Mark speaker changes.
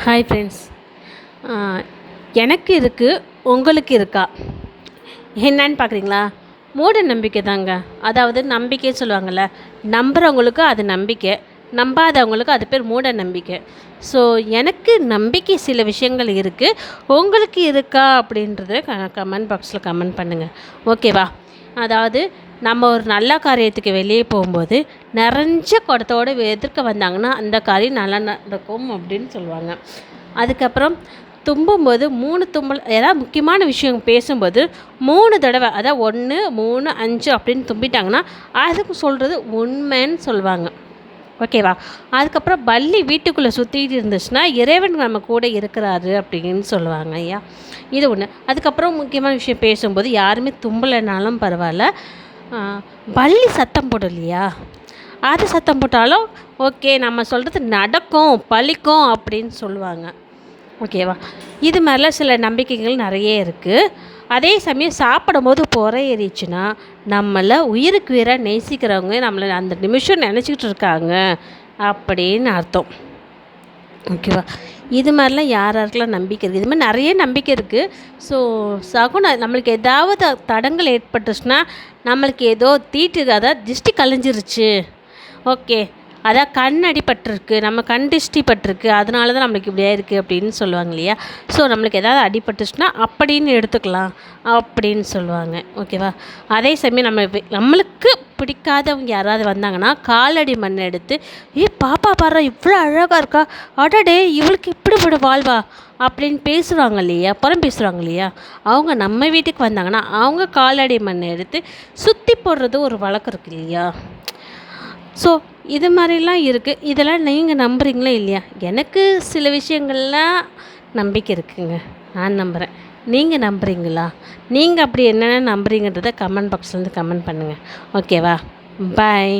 Speaker 1: Hi friends. எனக்கு இருக்குது, உங்களுக்கு இருக்கா என்னன்னு பார்க்குறீங்களா? மூட நம்பிக்கை தாங்க. அதாவது நம்பிக்கைன்னு சொல்லுவாங்கள்ல, நம்புகிறவங்களுக்கு அது நம்பிக்கை, நம்பாதவங்களுக்கு அது பேர் மூட நம்பிக்கை. ஸோ எனக்கு நம்பிக்கை சில விஷயங்கள் இருக்குது, உங்களுக்கு இருக்கா அப்படின்றத கமெண்ட் பாக்ஸில் கமெண்ட் பண்ணுங்கள், ஓகேவா? அதாவது நம்ம ஒரு நல்ல காரியத்துக்கு வெளியே போகும்போது நிறைஞ்ச குடத்தோடு எதிர்க்க வந்தாங்கன்னா அந்த காரியம் நல்லா நடக்கும் அப்படின்னு சொல்லுவாங்க. அதுக்கப்புறம் தும்பும்போது 3 தும்பல், ஏதாவது முக்கியமான விஷயம் பேசும்போது 3 தடவை, அதாவது 1 3 5 அப்படின்னு தும்பிட்டாங்கன்னா அதுக்கு சொல்கிறது உண்மைன்னு சொல்லுவாங்க, ஓகேவா? அதுக்கப்புறம் பல்லி வீட்டுக்குள்ளே சுற்றிட்டு இருந்துச்சுன்னா இறைவன் நம்ம கூட இருக்கிறாரு அப்படின்னு சொல்லுவாங்க ஐயா. இது ஒன்று. அதுக்கப்புறம் முக்கியமான விஷயம் பேசும்போது யாருமே தும்பலைனாலும் பரவாயில்ல, பல்லி சத்தம் போடலையா, அது சத்தம் போட்டாலும் ஓகே, நம்ம சொல்கிறது நடக்கும், பழிக்கும் அப்படின்னு சொல்லுவாங்க, ஓகேவா? இது மாதிரிலாம் சில நம்பிக்கைகள் நிறைய இருக்குது. அதே சமயம் சாப்பிடும் போது புறை ஏறிச்சுன்னா நம்மளை உயிருக்கு உயிராக நேசிக்கிறவங்க நம்மளை அந்த நிமிஷம் நினச்சிக்கிட்டு இருக்காங்க அப்படின்னு அர்த்தம், ஓகேவா? இது மாதிரிலாம் யாருக்கெல்லாம் நம்பிக்கை இருக்குது, இது மாதிரி நிறைய நம்பிக்கை இருக்குது. ஸோ நம்மளுக்கு ஏதாவது தடங்கள் ஏற்பட்டுச்சுன்னா, நம்மளுக்கு ஏதோ தீட்டு, அதாவது திருஷ்டி கழிஞ்சிருச்சு, ஓகே, அதான் கண் அடிபட்டிருக்கு, நம்ம கண் திருஷ்டி பட்டிருக்கு, அதனால தான் நம்மளுக்கு இப்படியா இருக்குது அப்படின்னு சொல்லுவாங்க இல்லையா? ஸோ நம்மளுக்கு ஏதாவது அடிபட்டுச்சுன்னா அப்படின்னு எடுத்துக்கலாம் அப்படின்னு சொல்லுவாங்க, ஓகேவா? அதே சமயம் நம்மளுக்கு பிடிக்காதவங்க யாராவது வந்தாங்கன்னா காலடி மண் எடுத்து, பாப்பா பாரு இவ்வளோ அழகாக இருக்கா, அடடே இவளுக்கு இப்படி வாழ்வா அப்படின்னு பேசுகிறாங்க இல்லையா, அப்புறம் பேசுகிறாங்க இல்லையா, அவங்க நம்ம வீட்டுக்கு வந்தாங்கன்னா அவங்க காலடி மண் எடுத்து சுற்றி போடுறது ஒரு வழக்கம் இருக்குது இல்லையா? ஸோ இது மாதிரிலாம் இருக்குது. இதெல்லாம் நீங்கள் நம்புகிறீங்களா இல்லையா? எனக்கு சில விஷயங்கள்லாம் நம்பிக்கை இருக்குதுங்க, நான் நம்புகிறேன். நீங்கள் நம்புகிறீங்களா? நீங்கள் அப்படி என்னென்ன நம்புகிறீங்கன்றதை கமெண்ட் பாக்ஸ்லேருந்து கமெண்ட் பண்ணுங்கள், ஓகேவா? பாய்.